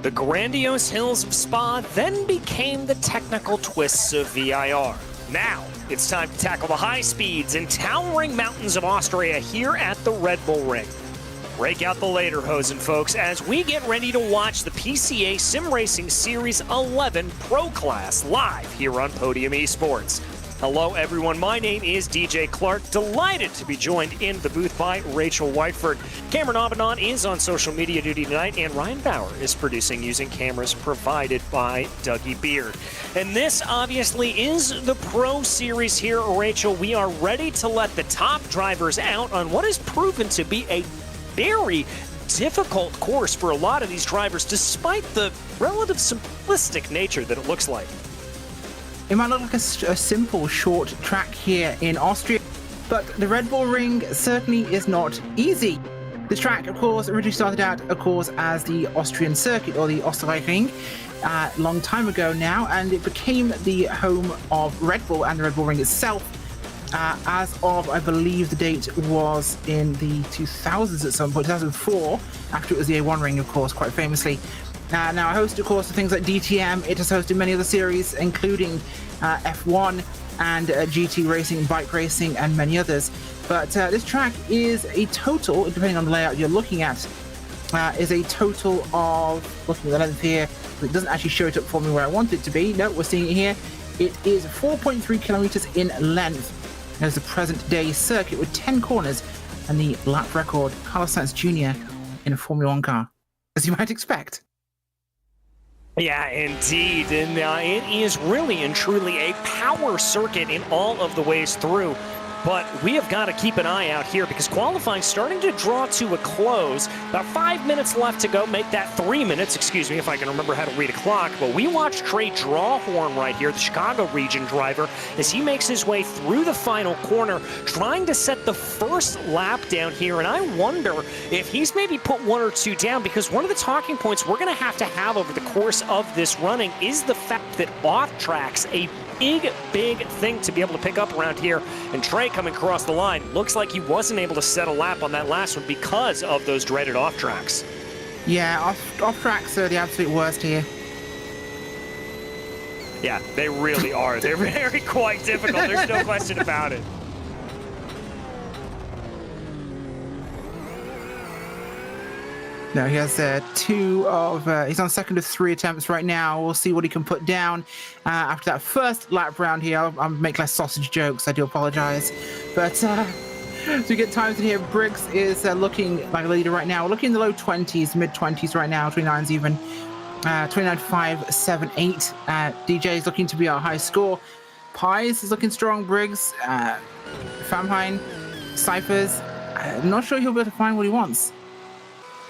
The grandiose hills of Spa then became the technical twists of VIR. Now, it's time to tackle the high speeds and towering mountains of Austria here at the Red Bull Ring. Break out the lederhosen, folks, as we get ready to watch the PCA Sim Racing Series 11 Pro Class live here on Podium Esports. Hello, everyone. My name is DJ Clark. Delighted to be joined in the booth by Rachel Whiteford. Cameron Abaddon is on social media duty tonight, and Ryan Bauer is producing using cameras provided by Dougie Beard. And this obviously is the Pro Series here, Rachel. We are ready to let the top drivers out on what has proven to be a very difficult course for a lot of these drivers, despite the relative simplistic nature that it looks like. It might look like a simple, short track here in Austria, but the Red Bull Ring certainly is not easy. This track, of course, originally started out, of course, as the Austrian circuit, or the Österreichring, a long time ago now, and it became the home of Red Bull and the Red Bull Ring itself, as of, I believe the date was in the 2000s at some point, 2004, after it was the A1 Ring, of course, quite famously. Now, I hosted, of course, things like DTM. It has hosted many other series, including F1 and GT racing, bike racing, and many others. But this track is a total, depending on the layout you're looking at, is a total of, looking at the length here, it doesn't actually show it up for me where I want it to be. No, we're seeing it here. It is 4.3 kilometers in length. There's the present day circuit with 10 corners and the lap record, Carlos Sainz Jr. in a Formula One car, as you might expect. Yeah, indeed, and it is really and truly a power circuit in all of the ways through. But we have got to keep an eye out here because qualifying starting to draw to a close. About 5 minutes left to go, make that 3 minutes, excuse me if I can remember how to read a clock. But we watch Trey Drawhorn right here, the Chicago region driver, as he makes his way through the final corner, trying to set the first lap down here. And I wonder if he's maybe put one or two down, because one of the talking points we're going to have over the course of this running is the fact that off tracks, a big thing to be able to pick up around here. And Trey coming across the line, looks like he wasn't able to set a lap on that last one because of those dreaded off tracks. Yeah, off tracks are the absolute worst here. Yeah, they really are. They're very quite difficult. There's no question about it. No, he has he's on second of 3 attempts right now. We'll see what he can put down after that first lap round here. I'll make less sausage jokes, I do apologize. But so we get times in here. Briggs is looking like a leader right now. We're looking in the low 20s, mid 20s right now, 29s even. 29.578. DJ is looking to be our high score. Pies is looking strong. Briggs, Famheim, Cyphers. I'm not sure he'll be able to find what he wants.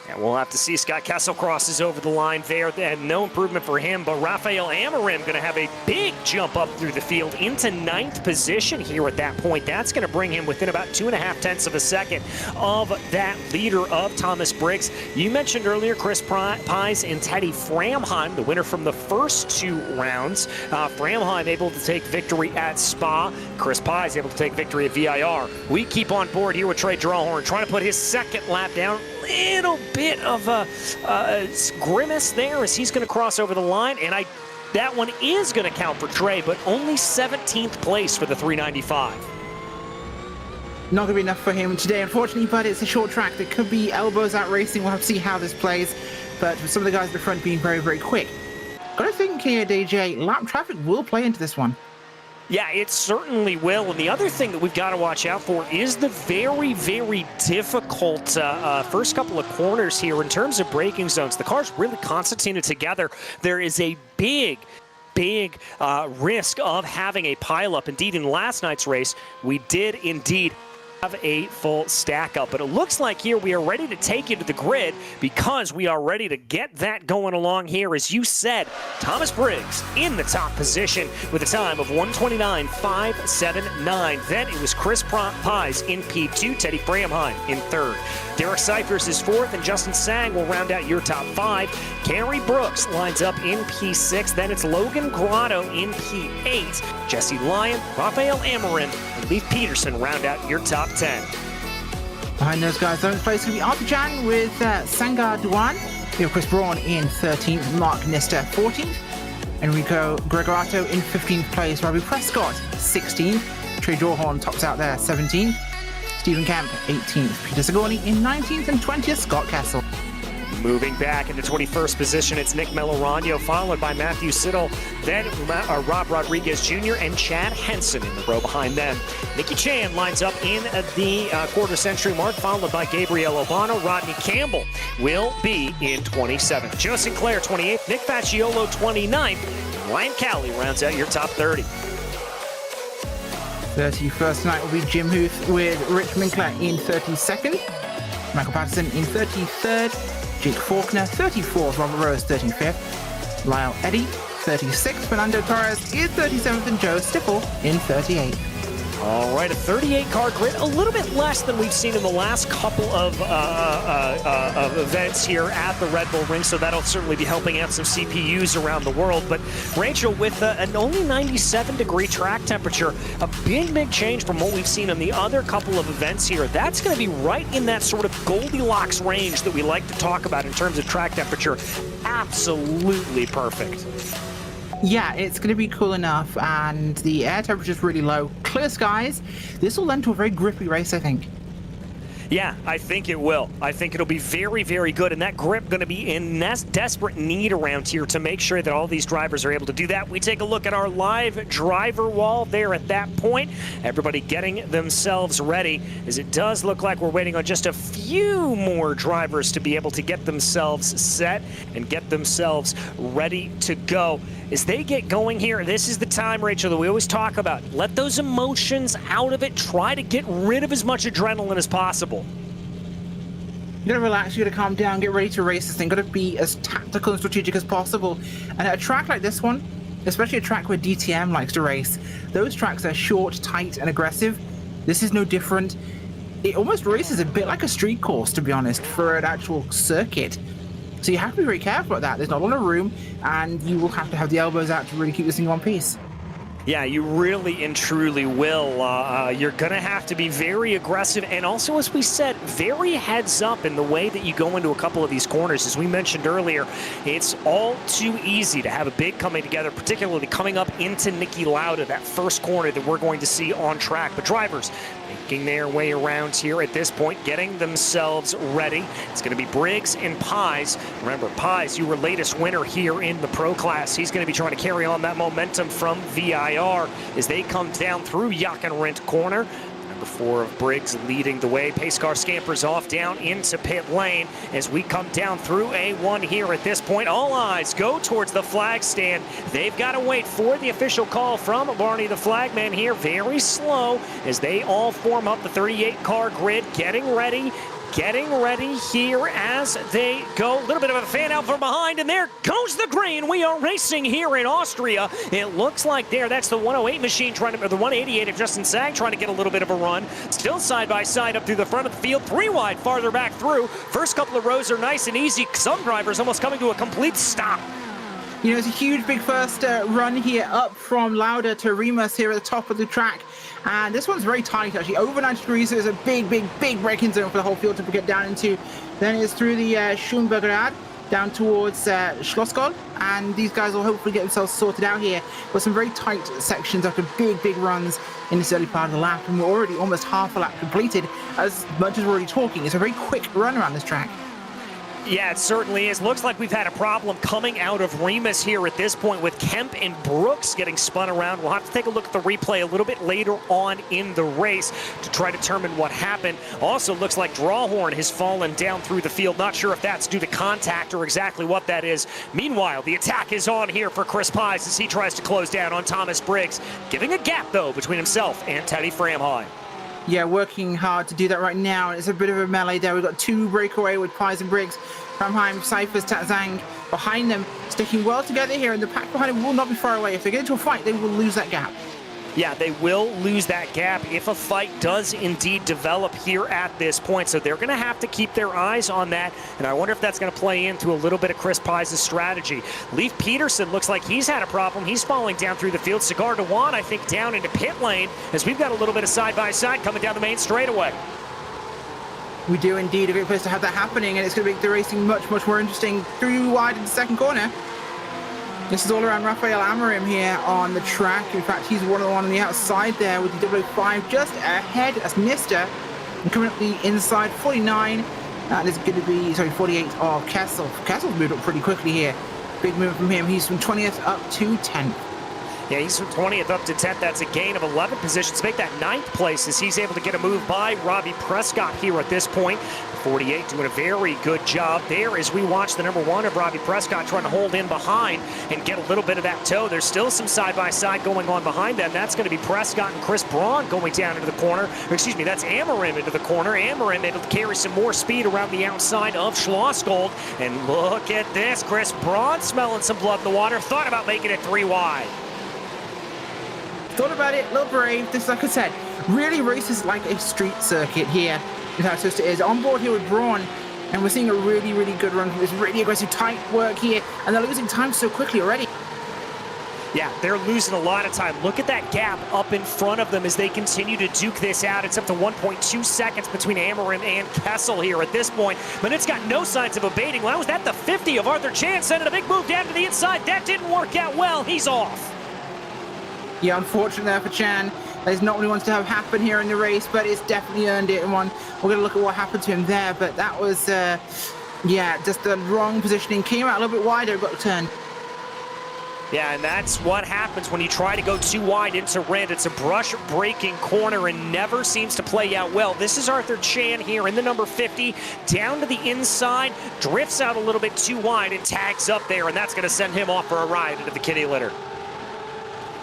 And we'll have to see. Scott Kessel crosses over the line there, and no improvement for him. But Rafael Amorim going to have a big jump up through the field into 9th position here at that point. That's going to bring him within about 2.5 tenths of a second of that leader of Thomas Briggs. You mentioned earlier Chris Pies and Teddy Framheim, the winner from the first 2 rounds. Framheim able to take victory at Spa. Chris Pies able to take victory at VIR. We keep on board here with Trey Drawhorn, trying to put his second lap down. Little bit of a grimace there as he's going to cross over the line, and that one is going to count for Trey, but only 17th place for the 395. Not going to be enough for him today, unfortunately, but it's a short track. There could be elbows out racing. We'll have to see how this plays, but some of the guys at the front being very, very quick. Got to think here, DJ, lap traffic will play into this one. Yeah, it certainly will. And the other thing that we've got to watch out for is the very, very difficult first couple of corners here in terms of braking zones. The cars really concertinaed together. There is a big risk of having a pileup. Indeed, in last night's race, we did indeed have a full stack up, but it looks like here we are ready to take you to the grid because we are ready to get that going along here. As you said, Thomas Briggs in the top position with a time of 1:29.579. Then it was Chris Pies in P2, Teddy Framheim in 3rd. Derek Cyphers is 4th, and Justin Sang will round out your top 5. Kerry Brooks lines up in P6. Then it's Logan Grotto in P8. Jesse Lyon, Rafael Amorim, and Leif Peterson round out your top 10. Behind those guys, 7th place going to be Arpajan with Sangar Duan. We have Chris Braun in 13th, Mark Nister 14th, Enrico Gregorato in 15th place, Robbie Prescott 16th, Trey Drawhorn tops out there 17th, Stephen Camp 18th, Peter Sigourney in 19th, and 20th, Scott Kessel. Moving back into 21st position, it's Nick Melorano, followed by Matthew Siddle, then Rob Rodriguez Jr. and Chad Henson in the row behind them. Nicky Chan lines up in the quarter century mark, followed by Gabriel Obano. Rodney Campbell will be in 27th. Joe Sinclair, 28th. Nick Facciolo, 29th. Ryan Cowley rounds out your top 30. 31st tonight will be Jim Huth with Rich Minkler in 32nd, Michael Patterson in 33rd, Jake Faulkner 34th, Robert Rose 35th, Lyle Eddy 36th, Fernando Torres is 37th, and Joe Stifel in 38th. All right, a 38-car grid, a little bit less than we've seen in the last couple of events here at the Red Bull Ring, so that'll certainly be helping out some CPUs around the world. But Rachel, with an only 97-degree track temperature, a big change from what we've seen in the other couple of events here. That's going to be right in that sort of Goldilocks range that we like to talk about in terms of track temperature. Absolutely perfect. Yeah, it's going to be cool enough, and the air temperature is really low. Clear skies. This will lend to a very grippy race, I think. Yeah, I think it will. I think it'll be very, very good, and that grip going to be in desperate need around here to make sure that all these drivers are able to do that. We take a look at our live driver wall there at that point. Everybody getting themselves ready, as it does look like we're waiting on just a few more drivers to be able to get themselves set and get themselves ready to go. As they get going here, this is the time, Rachel, that we always talk about. Let those emotions out of it. Try to get rid of as much adrenaline as possible. You gotta relax, you gotta calm down, get ready to race this thing. Gotta be as tactical and strategic as possible. And at a track like this one, especially a track where DTM likes to race, those tracks are short, tight, and aggressive. This is no different. It almost races a bit like a street course, to be honest, for an actual circuit. So you have to be very careful about that. There's not a lot of room, and you will have to have the elbows out to really keep this thing in one piece. Yeah, you really and truly will. You're going to have to be very aggressive, and also, as we said, very heads up in the way that you go into a couple of these corners. As we mentioned earlier, it's all too easy to have a big coming together, particularly coming up into Niki Lauda, that first corner that we're going to see on track. But drivers making their way around here at this point, getting themselves ready. It's going to be Briggs and Pies. Remember, Pies, you were latest winner here in the Pro Class. He's going to be trying to carry on that momentum from VIR as they come down through Jakenrent corner. Number 4 of Briggs leading the way. Pace car scampers off down into pit lane as we come down through A1 here at this point. All eyes go towards the flag stand. They've got to wait for the official call from Barney the flagman here. Very slow as they all form up the 38 car grid, getting ready getting ready here as they go. A little bit of a fan out from behind, and there goes the green. We are racing here in Austria. It looks like that's the 108 machine trying to, or the 188 of Justin Sang trying to get a little bit of a run. Still side by side up through the front of the field, 3 wide farther back through. First couple of rows are nice and easy. Some drivers almost coming to a complete stop. You know, it's a huge big first run here up from Lauda to Remus here at the top of the track. And this one's very tight, actually. Over 90 degrees, so it's a big braking zone for the whole field to get down into. Then it's through the Schönbergrad down towards Schlossgol. And these guys will hopefully get themselves sorted out here with some very tight sections after big runs in this early part of the lap. And we're already almost half a lap completed, as much as we're already talking. It's a very quick run around this track. Yeah, it certainly is. Looks like we've had a problem coming out of Remus here at this point with Kemp and Brooks getting spun around. We'll have to take a look at the replay a little bit later on in the race to try to determine what happened. Also looks like Drawhorn has fallen down through the field. Not sure if that's due to contact or exactly what that is. Meanwhile, the attack is on here for Chris Pies as he tries to close down on Thomas Briggs, giving a gap, though, between himself and Teddy Framheim. Yeah, working hard to do that right now. It's a bit of a melee there. We've got 2 breakaway with Pies and Briggs. Framheim, Cyphers, Tatzang behind them, sticking well together here, and the pack behind them will not be far away. If they get into a fight, they will lose that gap. Yeah, they will lose that gap if a fight does indeed develop here at this point. So they're going to have to keep their eyes on that. And I wonder if that's going to play into a little bit of Chris Pies' strategy. Leif Peterson looks like he's had a problem. He's falling down through the field. Cigar Dewan, I think, down into pit lane as we've got a little bit of side-by-side coming down the main straightaway. We do indeed. A great place to have that happening, and it's going to make the racing much more interesting. 3 wide in the second corner. This is all around Rafael Amorim here on the track. In fact, he's one of the one on the outside there with the 005 just ahead as Mister. And coming up the inside, 49. That is going to be, 48 of Kessel. Kessel's moved up pretty quickly here. Big move from him. He's from 20th up to 10th. Yeah, he's from 20th up to 10th. That's a gain of 11 positions. Make that 9th place as he's able to get a move by Robbie Prescott here at this point. 48 doing a very good job there as we watch the number 1 of Robbie Prescott trying to hold in behind and get a little bit of that toe. There's still some side-by-side going on behind them. That's going to be Prescott and Chris Braun going down into the corner. Or excuse me, that's Amorim into the corner. Amorim able to carry some more speed around the outside of Schlossgold. And look at this. Chris Braun smelling some blood in the water. Thought about making it 3 wide. Thought about it, a little brave. This, like I said, really races like a street circuit here. Is how it is. On board here with Braun, and we're seeing a really good run from this really aggressive, tight work here, and they're losing time so quickly already. Yeah, they're losing a lot of time. Look at that gap up in front of them as they continue to duke this out. It's up to 1.2 seconds between Amorim and Kessel here at this point, but it's got no signs of abating. Well, was that the 50 of Arthur Chan sending a big move down to the inside? That didn't work out well. He's off. Yeah, unfortunate there for Chan. That is not what he wants to have happen here in the race, but it's definitely earned it. And we're going to look at what happened to him there, but that was, yeah, just the wrong positioning. Came out a little bit wider, got turned. Yeah, and that's what happens when you try to go too wide into red. It's a brush-breaking corner and never seems to play out well. This is Arthur Chan here in the number 50, down to the inside, drifts out a little bit too wide and tags up there, and that's going to send him off for a ride into the kitty litter.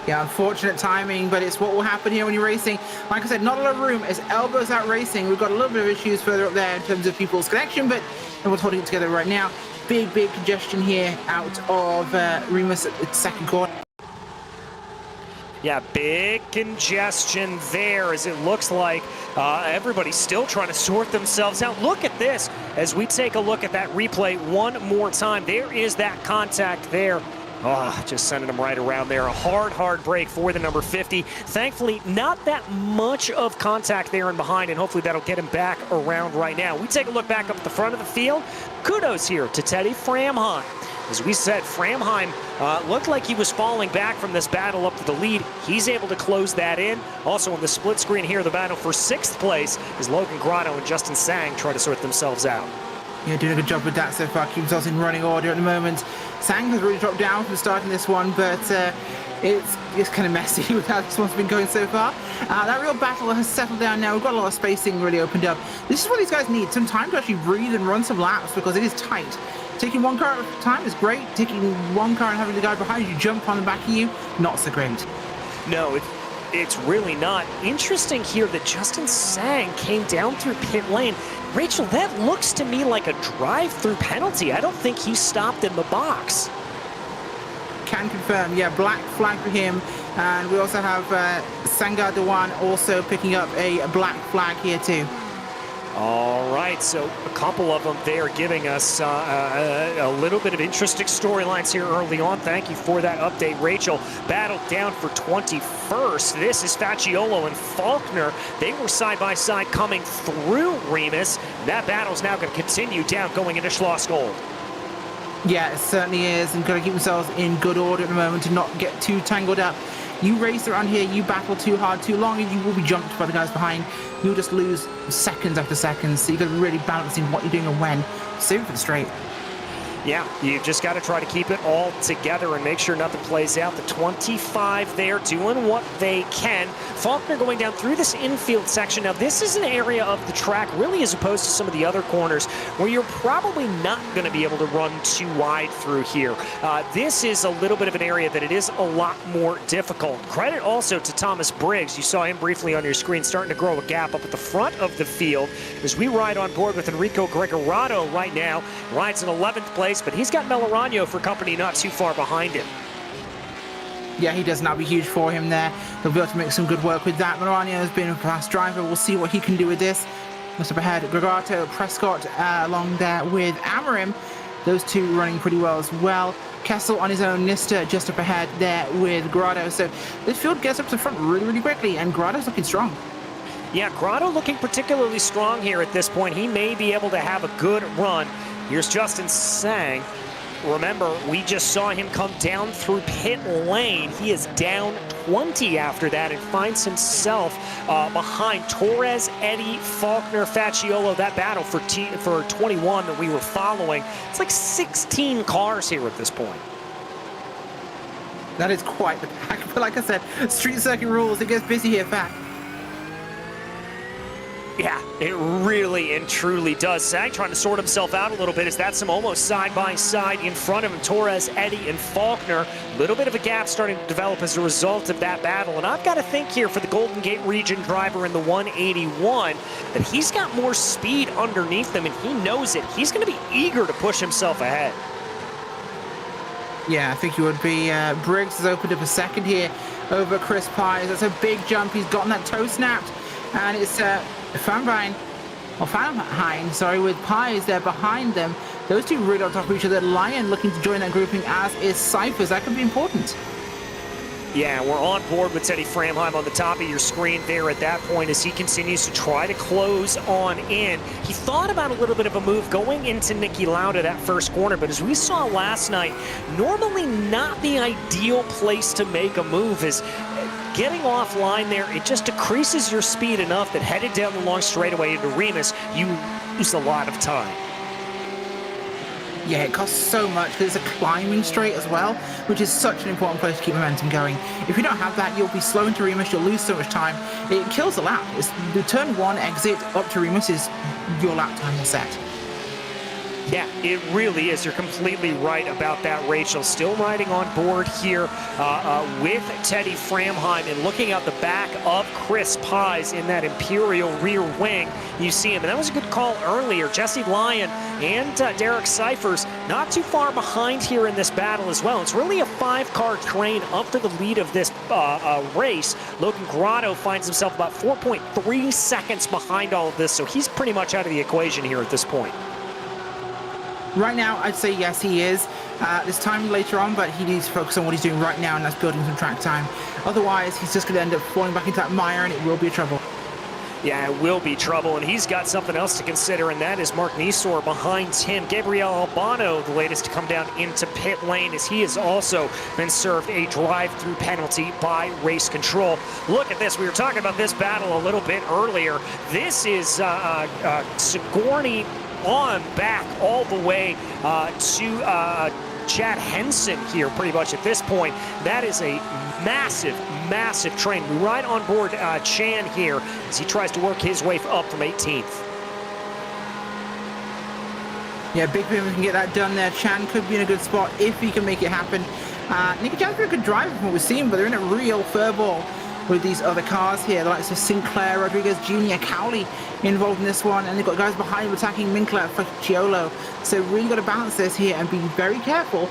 Yeah, unfortunate timing, but it's what will happen here when you're racing. Like I said, not a lot of room. It's elbows out racing. We've got a little bit of issues further up there in terms of people's connection, but we're holding it together right now. Big congestion here out of Remus at the second corner. Yeah, big congestion there as it looks like everybody's still trying to sort themselves out. Look at this as we take a look at that replay one more time. There is that contact there. Oh, just sending him right around there. A hard break for the number 50. Thankfully, not that much of contact there and behind, and hopefully that'll get him back around right now. We take a look back up at the front of the field. Kudos here to Teddy Framheim. As we said, Framheim looked like he was falling back from this battle up to the lead. He's able to close that in. Also on the split screen here, the battle for 6th place is Logan Grotto and Justin Sang try to sort themselves out. Yeah, doing a good job with that so far. Keeps us in running order at the moment. Sang has really dropped down from starting this one, but it's kind of messy with how this one's been going so far. That real battle has settled down now. We've got a lot of spacing really opened up. This is what these guys need, some time to actually breathe and run some laps because it is tight. Taking one car at a time is great. Taking one car and having the guy behind you jump on the back of you, not so great. No, It's really not. Interesting here that Justin Sang came down through pit lane. Rachel, that looks to me like a drive-through penalty. I don't think he stopped in the box. Can confirm, yeah, black flag for him. And we also have Sangar Dewan also picking up a black flag here too. All right, so a couple of them there giving us a little bit of interesting storylines here early on. Thank you for that update, Rachel. Battle down for 21st. This is Facciolo and Faulkner. They were side by side coming through Remus. That battle's now going to continue down going into Schloss Gold. Yeah, it certainly is, and got to keep themselves in good order at the moment to not get too tangled up. You race around here, you battle too hard, too long, and you will be jumped by the guys behind. You'll just lose seconds after seconds, so you got to really balance in what you're doing and when. Save it for the straight. Yeah, you've just got to try to keep it all together and make sure nothing plays out. The 25 there doing what they can. Faulkner going down through this infield section. Now, this is an area of the track, really as opposed to some of the other corners, where you're probably not going to be able to run too wide through here. This is a little bit of an area that it is a lot more difficult. Credit also to Thomas Briggs. You saw him briefly on your screen starting to grow a gap up at the front of the field as we ride on board with Enrico Gregorato right now. Rides in 11th place, but he's got Melarano for company not too far behind him. Yeah, he does not be huge for him there. He'll be able to make some good work with that. Melarano has been a fast driver. We'll see what he can do with this. Just up ahead, Gregorato, Prescott along there with Amarim. Those two running pretty well as well. Kessel on his own, Nista just up ahead there with Grotto. So this field gets up to the front really, really quickly, and Grotto's looking strong. Yeah, Grotto looking particularly strong here at this point. He may be able to have a good run. Here's Justin Sang. Remember, we just saw him come down through pit lane. He is down 20 after that and finds himself behind Torres, Eddie, Faulkner, Facciolo. That battle for 21 that we were following. It's like 16 cars here at this point. That is quite the pack. But like I said, street circuit rules, it gets busy here fast. Yeah, it really and truly does. Sang trying to sort himself out a little bit as that's him almost side by side in front of him. Torres, Eddie, and Faulkner. A little bit of a gap starting to develop as a result of that battle. And I've got to think here for the Golden Gate region driver in the 181 that he's got more speed underneath them and he knows it. He's going to be eager to push himself ahead. Yeah, I think he would be. Briggs has opened up a second here over Chris Pies. That's a big jump. He's gotten that toe snapped. And it's Fanbein, sorry, with Pies there behind them. Those two really on top of each other. Lion looking to join that grouping, as is Cyphers. That could be important. Yeah, we're on board with Teddy Framheim on the top of your screen there at that point as he continues to try to close on in. He thought about a little bit of a move going into Niki Lauda that first corner, but as we saw last night, normally not the ideal place to make a move is getting offline there. It just decreases your speed enough that headed down the long straightaway into Remus, you lose a lot of time. Yeah, it costs so much because it's a climbing straight as well, which is such an important place to keep momentum going. If you don't have that, you'll be slow into Remus, you'll lose so much time. It kills the lap. It's the turn one exit up to Remus is your lap time will set. Yeah, it really is. You're completely right about that, Rachel. Still riding on board here with Teddy Framheim and looking out the back of Chris Pies in that Imperial rear wing. You see him, and that was a good call earlier. Jesse Lyon and Derek Cyphers not too far behind here in this battle as well. It's really a 5-car train up to the lead of this race. Logan Grotto finds himself about 4.3 seconds behind all of this, so he's pretty much out of the equation here at this point. Right now, I'd say yes, he is. There's time later on, but he needs to focus on what he's doing right now, and that's building some track time. Otherwise, he's just going to end up falling back into that mire, and it will be trouble. Yeah, it will be trouble, and he's got something else to consider, and that is Mark Nisor behind him. Gabriel Albano, the latest to come down into pit lane, as he has also been served a drive-through penalty by Race Control. Look at this. We were talking about this battle a little bit earlier. This is Sigourney on back all the way to Chad Henson here pretty much at this point. That is a massive train. We ride on board Chan here as he tries to work his way up from 18th. Yeah, big pin can get that done there. Chan could be in a good spot if he can make it happen. Nicky Chan's been a good driver from what we've seen, but they're in a real furball with these other cars here, the likes of Sinclair, Rodriguez Jr., Cowley involved in this one, and they've got guys behind them attacking Minkler, Facciolo. So really got to balance this here and be very careful.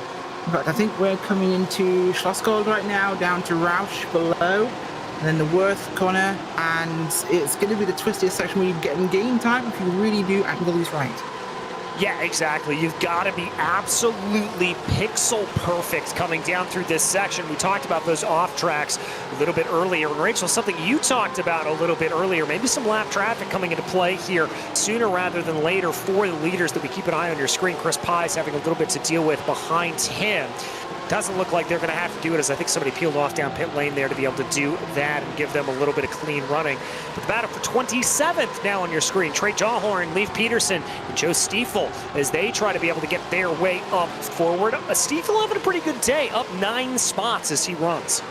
But I think we're coming into Schlossgold right now, down to Roush below, and then the Worth corner, and it's going to be the twistiest section where you get in game time if you really do angle these right. Yeah, exactly. You've got to be absolutely pixel perfect coming down through this section. We talked about those off tracks a little bit earlier. And Rachel, something you talked about a little bit earlier, maybe some lap traffic coming into play here sooner rather than later for the leaders that we keep an eye on your screen. Chris Pye's having a little bit to deal with behind him. Doesn't look like they're going to have to do it, as I think somebody peeled off down pit lane there to be able to do that and give them a little bit of clean running. But the battle for 27th now on your screen. Trey Jawhorn, Leif Peterson, and Joe Stiefel as they try to be able to get their way up forward. Stiefel having a pretty good day, up 9 spots as he runs.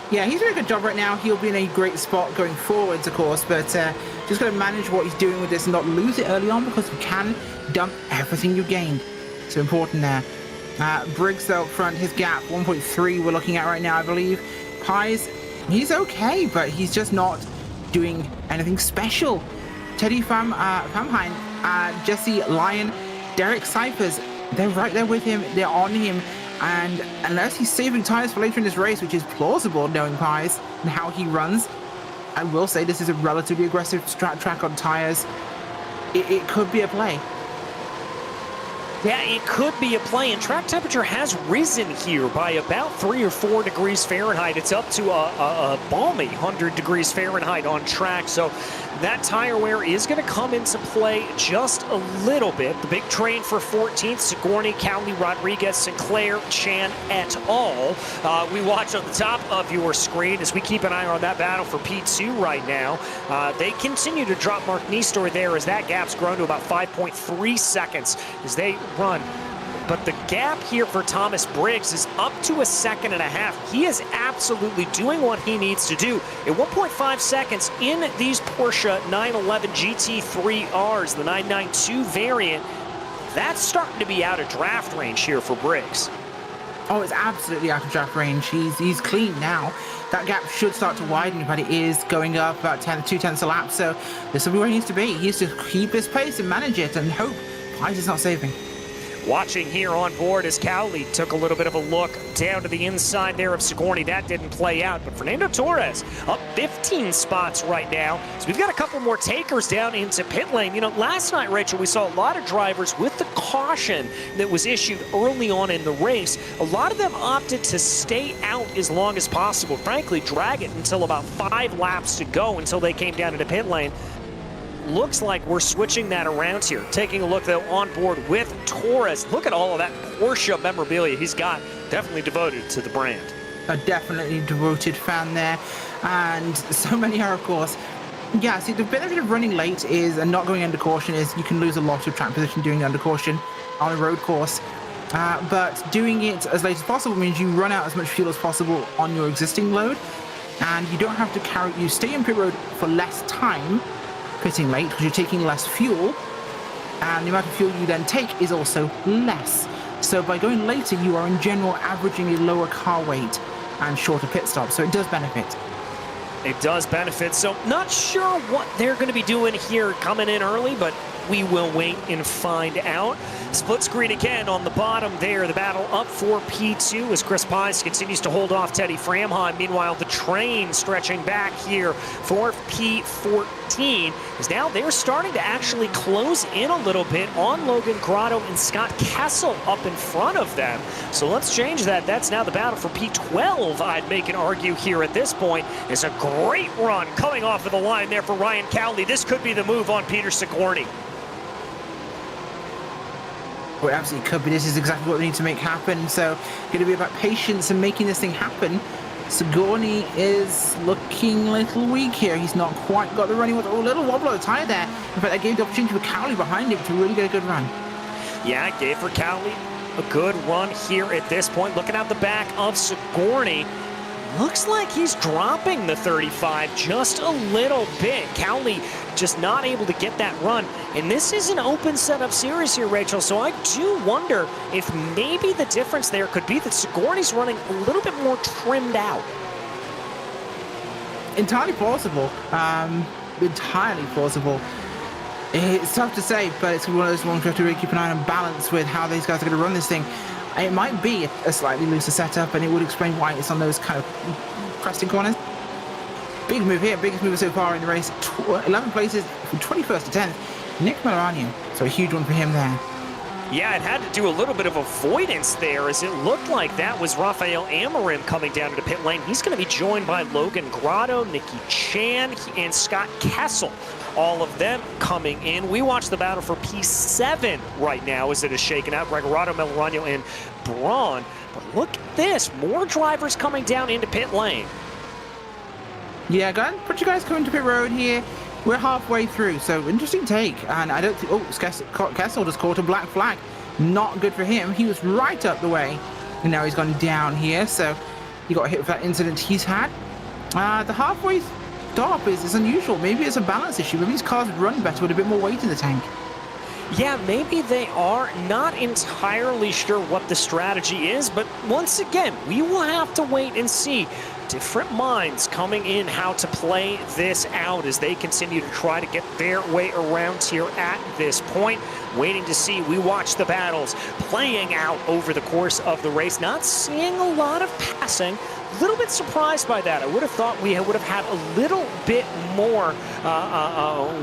Yeah, he's doing a good job right now. He'll be in a great spot going forwards, of course, but just got to manage what he's doing with this and not lose it early on, because you can dump everything you gained. So important there. Briggs, though, up front, his gap, 1.3 we're looking at right now, I believe. Pies, he's okay, but he's just not doing anything special. Teddy Famheim, Jesse Lyon, Derek Cyphers, they're right there with him, they're on him, and unless he's saving tires for later in this race, which is plausible knowing Pies and how he runs, I will say this is a relatively aggressive track on tires. It could be a play. Yeah, it could be a play, and track temperature has risen here by about 3 or 4 degrees Fahrenheit. It's up to a balmy 100 degrees Fahrenheit on track, so that tire wear is going to come into play just a little bit. The big train for 14th, Sigourney, Cowley, Rodriguez, Sinclair, Chan, et al. We watch on the top of your screen as we keep an eye on that battle for P2 right now. They continue to drop Mark Nistor there as that gap's grown to about 5.3 seconds as they run. But the gap here for Thomas Briggs is up to 1.5 seconds. He is absolutely doing what he needs to do. At 1.5 seconds in these Porsche 911 GT3Rs, the 992 variant, that's starting to be out of draft range here for Briggs. Oh, it's absolutely out of draft range. He's clean now. That gap should start to widen, but it is going up about 2/10 a lap, so this will be where he needs to be. He needs to keep his pace and manage it and hope Pies is not saving. Watching here on board as Cowley took a little bit of a look down to the inside there of Sigourney. That didn't play out, but Fernando Torres up 15 spots right now. So we've got a couple more takers down into pit lane. You know, last night, Rachel, we saw a lot of drivers with the caution that was issued early on in the race. A lot of them opted to stay out as long as possible. Frankly, drag it until about 5 laps to go until they came down into pit lane. Looks like we're switching that around here. Taking a look, though, on board with Torres. Look at all of that Porsche memorabilia he's got. Definitely devoted to the brand. A definitely devoted fan there. And so many are, of course. Yeah, see, the benefit of running late is, and not going under caution, is you can lose a lot of track position doing under caution on a road course. But doing it as late as possible means you run out as much fuel as possible on your existing load. And you don't have to you stay in pit road for less time, pitting late, because you're taking less fuel, and the amount of fuel you then take is also less. So by going later, you are in general averaging a lower car weight and shorter pit stops, so it does benefit. It does benefit, so not sure what they're going to be doing here coming in early, but we will wait and find out. Split screen again on the bottom there. The battle up for P2 as Chris Pies continues to hold off Teddy Framheim. Meanwhile, the train stretching back here for P14 is now they're starting to actually close in a little bit on Logan Grotto and Scott Kessel up in front of them. So let's change that. That's now the battle for P12, I'd make an argue here at this point. It's a great run coming off of the line there for Ryan Cowley. This could be the move on Peter Sigourney. Well, it absolutely could be. This is exactly what we need to make happen. So, going to be about patience and making this thing happen. Sigourney is looking a little weak here. He's not quite got the running with a little wobble of the tire there. In fact, that gave the opportunity for Cowley behind him to really get a good run. Yeah, it gave for Cowley a good run here at this point. Looking out the back of Sigourney. Looks like he's dropping the 35 just a little bit. Cowley just not able to get that run. And this is an open setup series here, Rachel, so I do wonder if maybe the difference there could be that Sigourney's running a little bit more trimmed out. entirely plausible. Entirely plausible. It's tough to say, but it's one of those ones we have to really keep an eye on balance with how these guys are going to run this thing. It might be a slightly looser setup, and it would explain why it's on those kind of cresting corners. Big move here, biggest move so far in the race. 11 places from 21st to 10th. Nick Melorano, so a huge one for him there. Yeah, it had to do a little bit of avoidance there, as it looked like that was Rafael Amorim coming down to the pit lane. He's going to be joined by Logan Grotto, Nicky Chan, and Scott Kessel. All of them coming in. We watch the battle for P7 right now as it is shaken out. Gregorato, Melorano, and Braun. But look at this. More drivers coming down into pit lane. Yeah, go ahead, put you guys coming to pit road here. We're halfway through, so interesting take. And I don't think... Oh, Kessel just caught a black flag. Not good for him. He was right up the way. And now he's gone down here, so he got hit with that incident he's had. The halfway stop is unusual. Maybe it's a balance issue. Maybe these cars run better with a bit more weight in the tank. Yeah, maybe they are. Not entirely sure what the strategy is, but once again, we will have to wait and see. Different minds coming in how to play this out as they continue to try to get their way around here at this point. Waiting to see. We watch the battles playing out over the course of the race. Not seeing a lot of passing. A little bit surprised by that. I would have thought we would have had a little bit more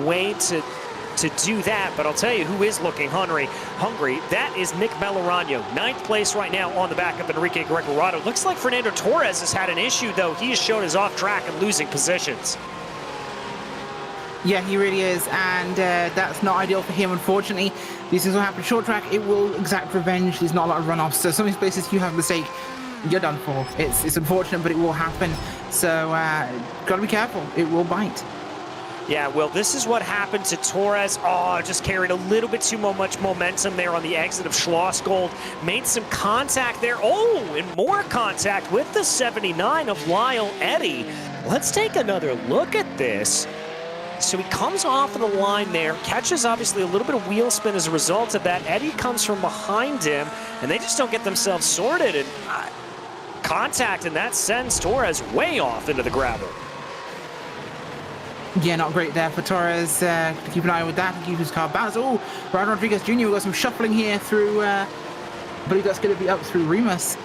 way to do that, but I'll tell you who is looking hungry. That is Nick Melorano, 9th place right now on the back of Enrique Gregorato. Looks like Fernando Torres has had an issue, though. He has shown his off track and losing positions. Yeah, he really is, and that's not ideal for him, unfortunately. These things will happen short track. It will exact revenge. There's not a lot of runoffs, so some of these places you have a mistake, you're done for. It's unfortunate, but it will happen. So gotta be careful. It will bite. Yeah, well, this is what happened to Torres. Oh, just carried a little bit too much momentum there on the exit of Schlossgold. Made some contact there. Oh, and more contact with the 79 of Lyle Eddy. Let's take another look at this. So he comes off of the line there, catches obviously a little bit of wheel spin as a result of that. Eddy comes from behind him, and they just don't get themselves sorted. And contact, and that sends Torres way off into the gravel. Yeah, not great there for Torres. Keep an eye with that and keep his car balanced. Oh, Ryan Rodriguez Jr. We've got some shuffling here through, I believe that's going to be up through Remus.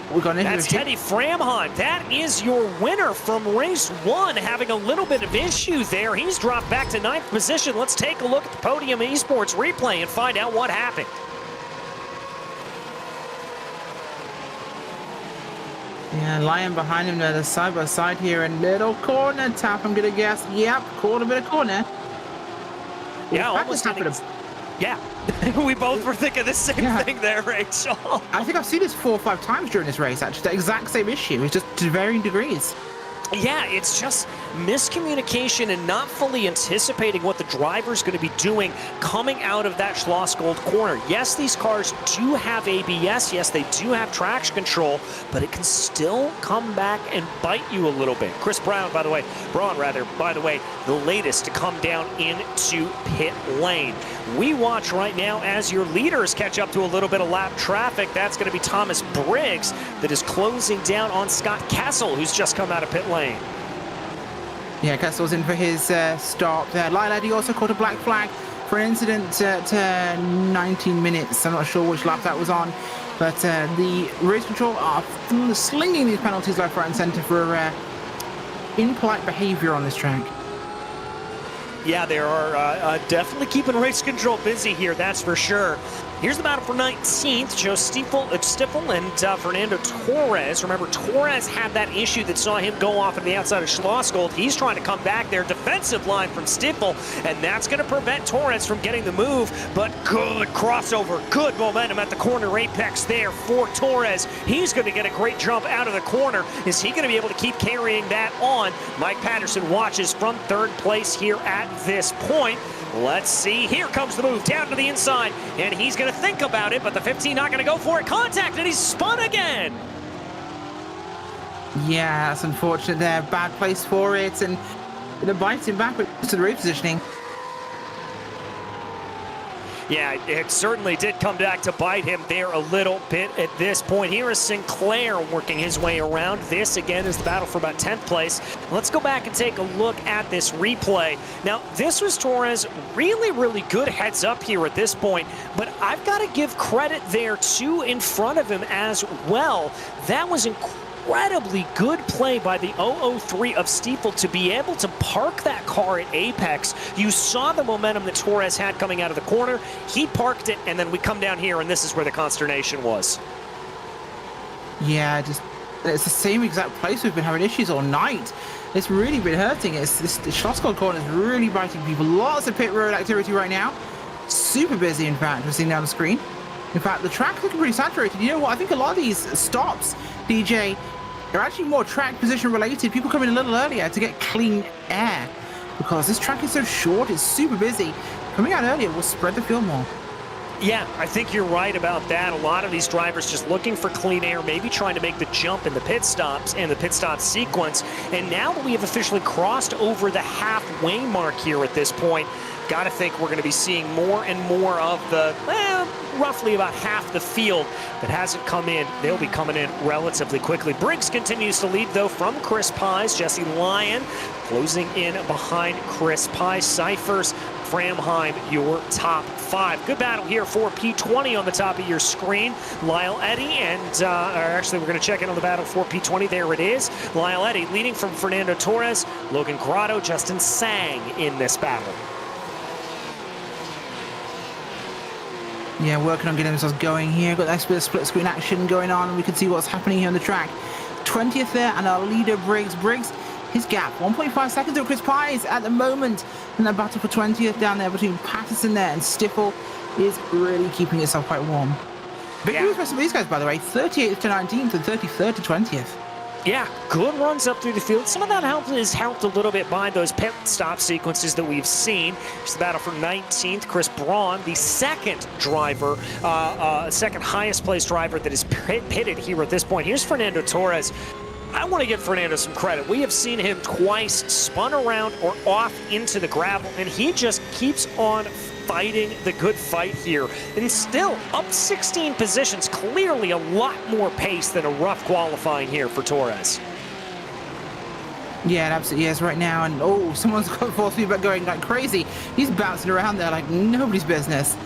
That's Teddy Framheim. That is your winner from race 1, having a little bit of issue there. He's dropped back to 9th position. Let's take a look at the Podium Esports replay and find out what happened. Yeah, lying behind him there, the side by side here, and little corner tap, I'm gonna guess. Yep, caught a bit of corner. Yeah, almost happened. Yeah, we both were thinking the same thing there, Rachel. I think I've seen this 4 or 5 times during this race, actually. The exact same issue, it's just to varying degrees. Yeah, it's just miscommunication and not fully anticipating what the driver's going to be doing coming out of that Schlossgold corner. Yes, these cars do have ABS. Yes, they do have traction control, but it can still come back and bite you a little bit. Chris Braun, by the way, the latest to come down into pit lane. We watch right now as your leaders catch up to a little bit of lap traffic. That's going to be Thomas Briggs that is closing down on Scott Kessel, who's just come out of pit lane. Yeah, Kessel's in for his stop there. Lyle Eddy also caught a black flag for an incident at 19 minutes. I'm not sure which lap that was on, but the race control are slinging these penalties left, right, and centre for impolite behaviour on this track. Yeah, they are definitely keeping race control busy here, that's for sure. Here's the battle for 19th. Joe Stiefel and Fernando Torres. Remember, Torres had that issue that saw him go off at the outside of Schlossgold. He's trying to come back there. Defensive line from Stiefel, and that's going to prevent Torres from getting the move. But good crossover, good momentum at the corner apex there for Torres. He's going to get a great jump out of the corner. Is he going to be able to keep carrying that on? Mike Patterson watches from 3rd place here at this point. Let's see. Here comes the move down to the inside, and he's going to think about it, but the 15 not going to go for it. Contact, and he's spun again. Yeah, that's unfortunate there. Bad place for it, and it bites him back to the repositioning. Yeah, it certainly did come back to bite him there a little bit at this point. Here is Sinclair working his way around. This, again, is the battle for about 10th place. Let's go back and take a look at this replay. Now, this was Torres' really, really good heads up here at this point, but I've got to give credit there to in front of him as well. That was incredibly good play by the 003 of Stiefel to be able to park that car at Apex. You saw the momentum that Torres had coming out of the corner. He parked it, and then we come down here, and this is where the consternation was. Yeah, it's the same exact place we've been having issues all night. It's really been hurting. This Schlossgold corner is really biting people. Lots of pit road activity right now. Super busy, in fact, we're seeing down the screen. In fact, the track's looking pretty saturated. You know what? I think a lot of these stops, DJ, are actually more track position related. People come in a little earlier to get clean air because this track is so short, it's super busy. Coming out earlier will spread the field more. Yeah, I think you're right about that. A lot of these drivers just looking for clean air, maybe trying to make the jump in the pit stops and the pit stop sequence. And now that we have officially crossed over the halfway mark here at this point, got to think we're going to be seeing more and more of the, roughly about half the field that hasn't come in. They'll be coming in relatively quickly. Briggs continues to lead, though, from Chris Pies. Jesse Lyon closing in behind Chris Pies. Cyphers, Framheim, your top 5. Good battle here for P20 on the top of your screen. Lyle Eddy and, actually, we're going to check in on the battle for P20. There it is. Lyle Eddy leading from Fernando Torres, Logan Grotto, Justin Sang in this battle. Yeah, working on getting themselves going here. Got that bit of split screen action going on. We can see what's happening here on the track. 20th there, and our leader, Briggs. Briggs, his gap, 1.5 seconds to Chris Pies at the moment. And that battle for 20th down there between Patterson there and Stiefel is really keeping itself quite warm. Big moves by some of these guys, by the way. 38th to 19th and 33rd to 20th. Yeah, good runs up through the field. Some of that is helped a little bit by those pit stop sequences that we've seen. It's the battle for 19th. Chris Braun, the second driver, second highest placed driver that is pitted here at this point. Here's Fernando Torres. I want to give Fernando some credit. We have seen him twice spun around or off into the gravel, and he just keeps on fighting the good fight here. And still up 16 positions, clearly a lot more pace than a rough qualifying here for Torres. Yeah, it absolutely is right now. And oh, someone's got force feedback going like crazy. He's bouncing around there like nobody's business.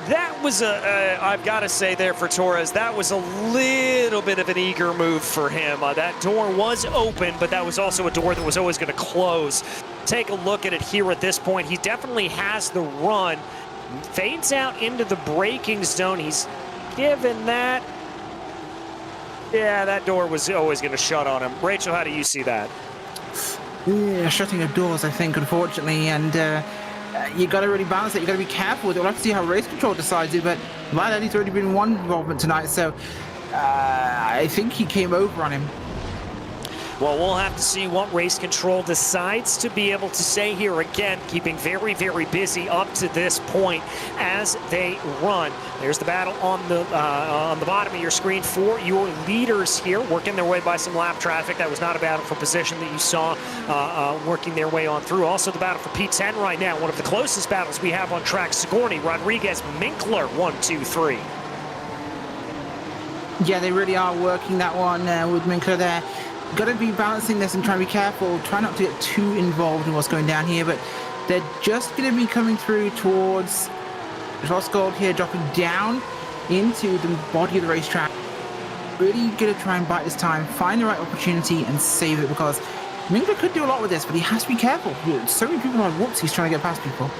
That was I've got to say there for Torres, that was a little bit of an eager move for him. That door was open, but that was also a door that was always going to close. Take a look at it here at this point. He definitely has the run. Fades out into the braking zone. He's given that. Yeah, that door was always going to shut on him. Rachel, how do you see that? Yeah, shutting of doors, I think, unfortunately, and you got to really balance it. You got to be careful with it. We'll have to see how race control decides it, but Lyle Eddy's already been in one involvement tonight, so I think he came over on him. Well, we'll have to see what race control decides to be able to say here again, keeping very, very busy up to this point as they run. There's the battle on the bottom of your screen for your leaders here, working their way by some lap traffic. That was not a battle for position that you saw working their way on through. Also the battle for P10 right now, one of the closest battles we have on track. Sigourney, Rodriguez, Minkler, 1, 2, 3. Yeah, they really are working that one with Minkler there. Got to be balancing this and trying to be careful. Try not to get too involved in what's going down here, but they're just going to be coming through towards Schlossgold here, dropping down into the body of the racetrack. Really going to try and bite this time, find the right opportunity and save it, because Minkler could do a lot with this, but he has to be careful. So many people are whoops, he's trying to get past people.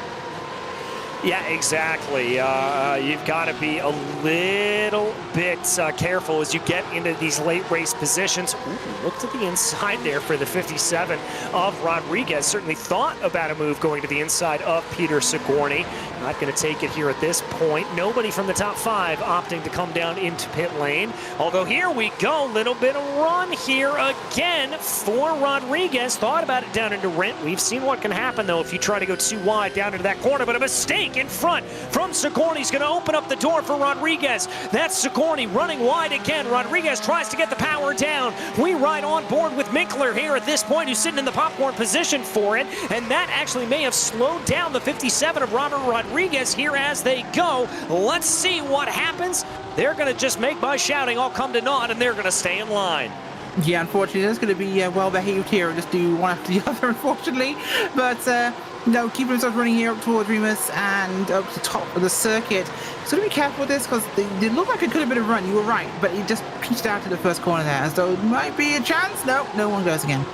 Yeah, exactly. You've got to be a little bit careful as you get into these late race positions. Ooh, look to the inside there for the 57 of Rodriguez. Certainly thought about a move going to the inside of Peter Sigourney. Not going to take it here at this point. Nobody from the top 5 opting to come down into pit lane. Although here we go, little bit of run here again for Rodriguez. Thought about it down into Rent. We've seen what can happen though if you try to go too wide down into that corner, but a mistake mistake in front from Sigourney. He's going to open up the door for Rodriguez. That's Sigourney running wide again. Rodriguez tries to get the power down. We ride on board with Minkler here at this point, who's sitting in the popcorn position for it, and that actually may have slowed down the 57 of Robert Rodriguez here as they go. Let's see what happens. They're going to just make my shouting all come to naught, and they're going to stay in line. Yeah, unfortunately, it's going to be well behaved here and just do one after the other, unfortunately. But no, keeping himself running here up towards Remus and up to the top of the circuit. So to be careful with this, because they look like it could have been a run. You were right, but he just peached out to the first corner there, as though it might be a chance. No, no one goes again.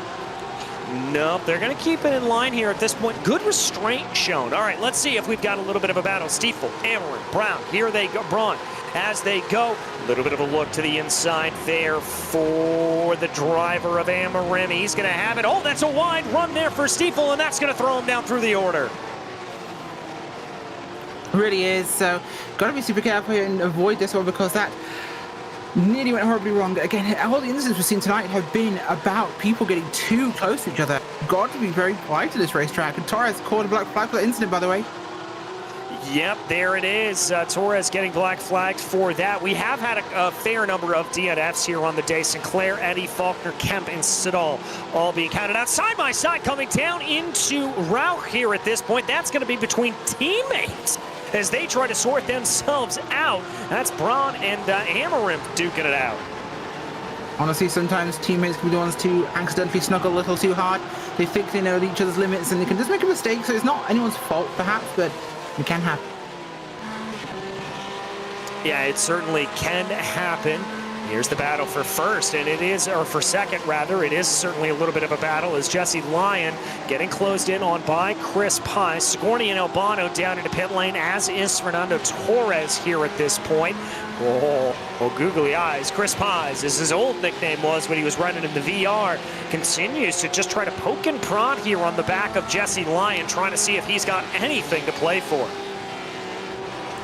Nope, they're going to keep it in line here at this point. Good restraint shown. All right, let's see if we've got a little bit of a battle. Stiefel, Amarin, Brown, here they go. Braun, as they go. A little bit of a look to the inside there for the driver of Amarin. He's going to have it. Oh, that's a wide run there for Stiefel, and that's going to throw him down through the order. Really is. So got to be super careful here and avoid this one, because that nearly went horribly wrong. Again, all the incidents we've seen tonight have been about people getting too close to each other. Got to be very polite to this racetrack. And Torres called a black flag for that incident, by the way. Yep, there it is. Torres getting black flags for that. We have had a fair number of DNFs here on the day. Sinclair, Eddie, Faulkner, Kemp, and Siddall all being counted out. Side by side coming down into Rauch here at this point. That's going to be between teammates as they try to sort themselves out. That's Braun and Amarim duking it out. Honestly, sometimes teammates can be the ones to accidentally snuggle a little too hard. They think they know each other's limits and they can just make a mistake. So it's not anyone's fault, perhaps, but it can happen. Yeah, it certainly can happen. Here's the battle for first, and it is, or for second rather, it is certainly a little bit of a battle as Jesse Lyon getting closed in on by Chris Pye. Sigourney and Albano down into pit lane, as is Fernando Torres here at this point. Oh, googly eyes. Chris Pye's, as his old nickname was when he was running in the VR, continues to just try to poke and prod here on the back of Jesse Lyon, trying to see if he's got anything to play for.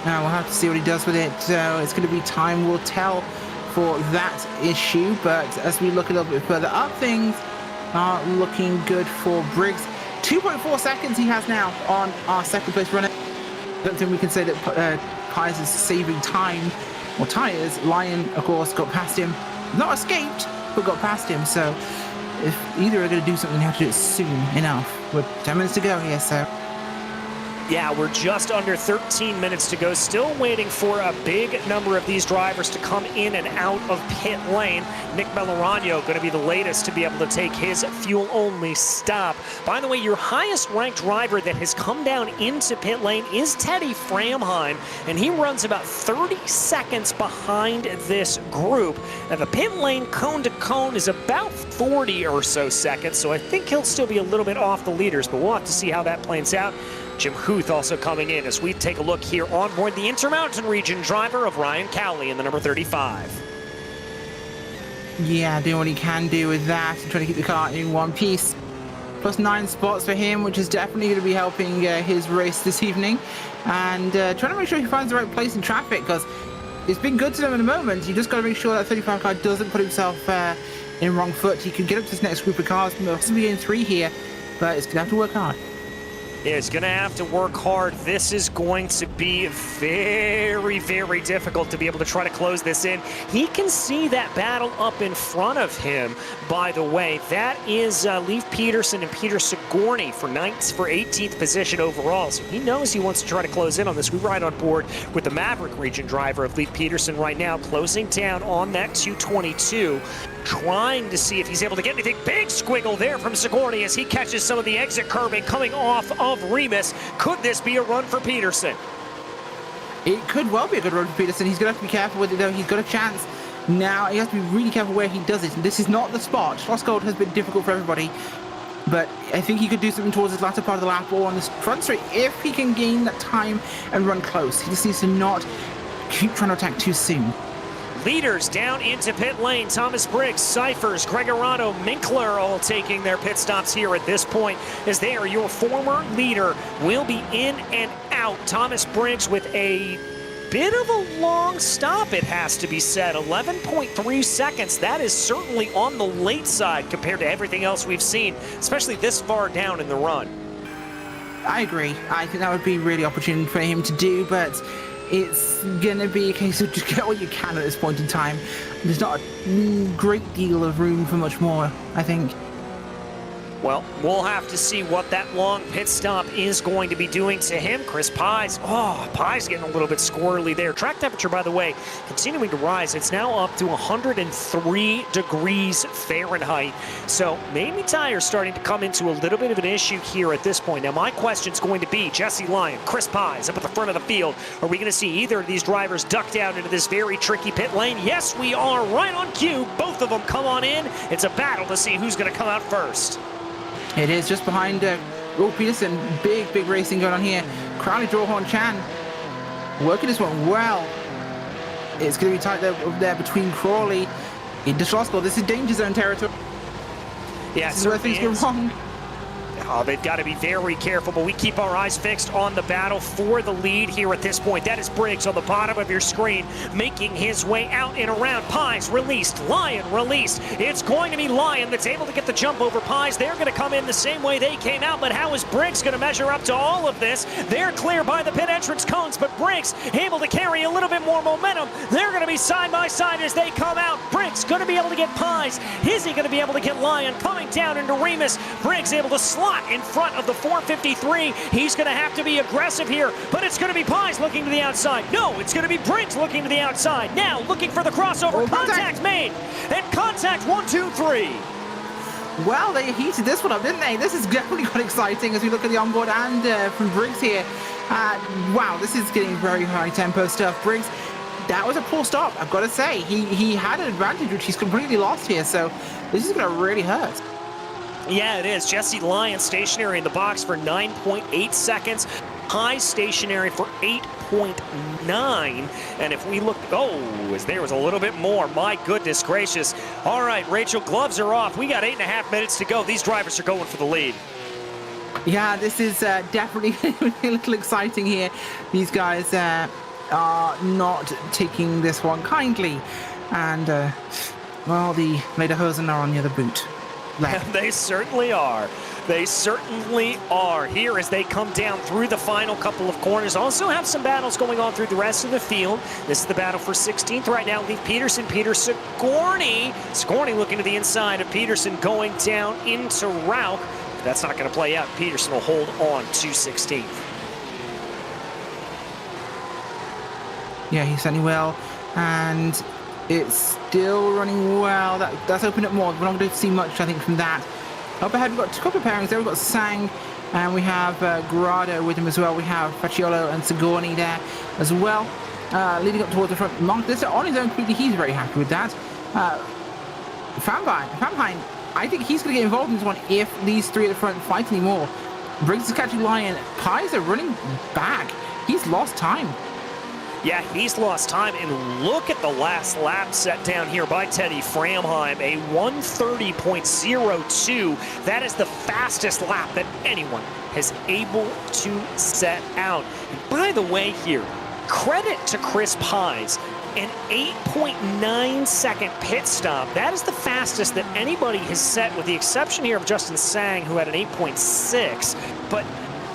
Now we'll have to see what he does with it. It's going to be time will tell for that issue, but as we look a little bit further up, things are looking good for Briggs. 2.4 seconds he has now on our second place runner. I don't think we can say that Pies is saving time or tires. Lyon, of course, got past him. Not escaped, but got past him. So if either are going to do something, they have to do it soon enough. With 10 minutes to go here, so. Yeah, we're just under 13 minutes to go. Still waiting for a big number of these drivers to come in and out of pit lane. Nick Melorano going to be the latest to be able to take his fuel-only stop. By the way, your highest-ranked driver that has come down into pit lane is Teddy Framheim, and he runs about 30 seconds behind this group. Now, the pit lane cone-to-cone is about 40 or so seconds, so I think he'll still be a little bit off the leaders, but we'll have to see how that plays out. Jim Huth also coming in as we take a look here on board the Intermountain Region driver of Ryan Cowley in the number 35. Yeah, doing what he can do with that and trying to keep the car in one piece. Plus 9 spots for him, which is definitely going to be helping his race this evening. And trying to make sure he finds the right place in traffic, because it's been good to them at the moment. You just got to make sure that 35 car doesn't put himself in wrong foot. He can get up to this next group of cars, possibly in 3 here, but it's going to have to work hard. Is going to have to work hard. This is going to be very, very difficult to be able to try to close this in. He can see that battle up in front of him, by the way. That is Leif Peterson and Peter Sigourney for 18th position overall. So he knows he wants to try to close in on this. We ride on board with the Maverick region driver of Leif Peterson right now, closing down on that 222. Trying to see if he's able to get anything. Big squiggle there from Sigourney as he catches some of the exit curbing coming off of Remus. Could this be a run for Peterson? It could well be a good run for Peterson. He's going to have to be careful with it, though. He's got a chance. Now, he has to be really careful where he does it. And this is not the spot. Schlossgold has been difficult for everybody. But I think he could do something towards his latter part of the lap or on this front straight if he can gain that time and run close. He just needs to not keep trying to attack too soon. Leaders down into pit lane. Thomas Briggs, Cyphers, Gregorano, Minkler all taking their pit stops here at this point as they are your former leader will be in and out. Thomas Briggs with a bit of a long stop, it has to be said. 11.3 seconds. That is certainly on the late side compared to everything else we've seen, especially this far down in the run. I agree. I think that would be really opportune for him to do, but it's gonna be a case of just get what you can at this point in time. There's not a great deal of room for much more, I think. Well, we'll have to see what that long pit stop is going to be doing to him. Chris Pies, Pies getting a little bit squirrely there. Track temperature, by the way, continuing to rise. It's now up to 103 degrees Fahrenheit. So maybe tires starting to come into a little bit of an issue here at this point. Now, my question's going to be, Jesse Lyon, Chris Pies up at the front of the field. Are we going to see either of these drivers duck down into this very tricky pit lane? Yes, we are, right on cue. Both of them come on in. It's a battle to see who's going to come out first. It is just behind Will Peterson. Big racing going on here. Crowley Drawhorn Chan working this one well. It's going to be tight there between Crawley into Schlossville. This is danger zone territory. Yeah, this is where things go wrong. Oh, they've got to be very careful, but we keep our eyes fixed on the battle for the lead here at this point. That is Briggs on the bottom of your screen, making his way out and around. Pies released, Lyon released. It's going to be Lyon that's able to get the jump over Pies. They're going to come in the same way they came out, but how is Briggs going to measure up to all of this? They're clear by the pit entrance cones, but Briggs able to carry a little bit more momentum. They're going to be side by side as they come out. Briggs going to be able to get Pies. Is he going to be able to get Lyon coming down into Remus? Briggs able to slot in front of the 453. He's going to have to be aggressive here, but it's going to be Pies looking to the outside. No, it's going to be Briggs looking to the outside. Now looking for the crossover. Contact made, and contact 1, 2, 3. Well, they heated this one up, didn't they? This is definitely quite exciting as we look at the onboard and from Briggs here. Wow, this is getting very high tempo stuff. Briggs, that was a poor stop, I've got to say. He had an advantage which he's completely lost here, so this is going to really hurt. Yeah, it is. Jesse Lyon stationary in the box for 9.8 seconds. High stationary for 8.9. And if we look, there was a little bit more. My goodness gracious. All right, Rachel, gloves are off. We got 8.5 minutes to go. These drivers are going for the lead. Yeah, this is definitely a little exciting here. These guys are not taking this one kindly. And, well, the Lederhosen are on the other boot. They certainly are. They certainly are. Here as they come down through the final couple of corners. Also have some battles going on through the rest of the field. This is the battle for 16th right now. Leave Peterson, Sigourney looking to the inside of Peterson going down into Rauch. But that's not going to play out. Peterson will hold on to 16th. Yeah, he certainly will. And it's still running well. That's opened up more. We're not going to see much, I think, from that. Up ahead, we've got a couple of pairings there. We've got Sang, and we have Grado with him as well. We have Facciolo and Sigourney there as well. Leading up towards the front. Monk, this on his own completely. He's very happy with that. Famheim, I think he's going to get involved in this one if these three at the front fight anymore. Briggs is catching Lyon. Pies are running back. He's lost time. Yeah, he's lost time, and look at the last lap set down here by Teddy Framheim, a 1:30.02. That is the fastest lap that anyone has able to set out. And by the way here, credit to Chris Pies, an 8.9 second pit stop. That is the fastest that anybody has set, with the exception here of Justin Sang, who had an 8.6. But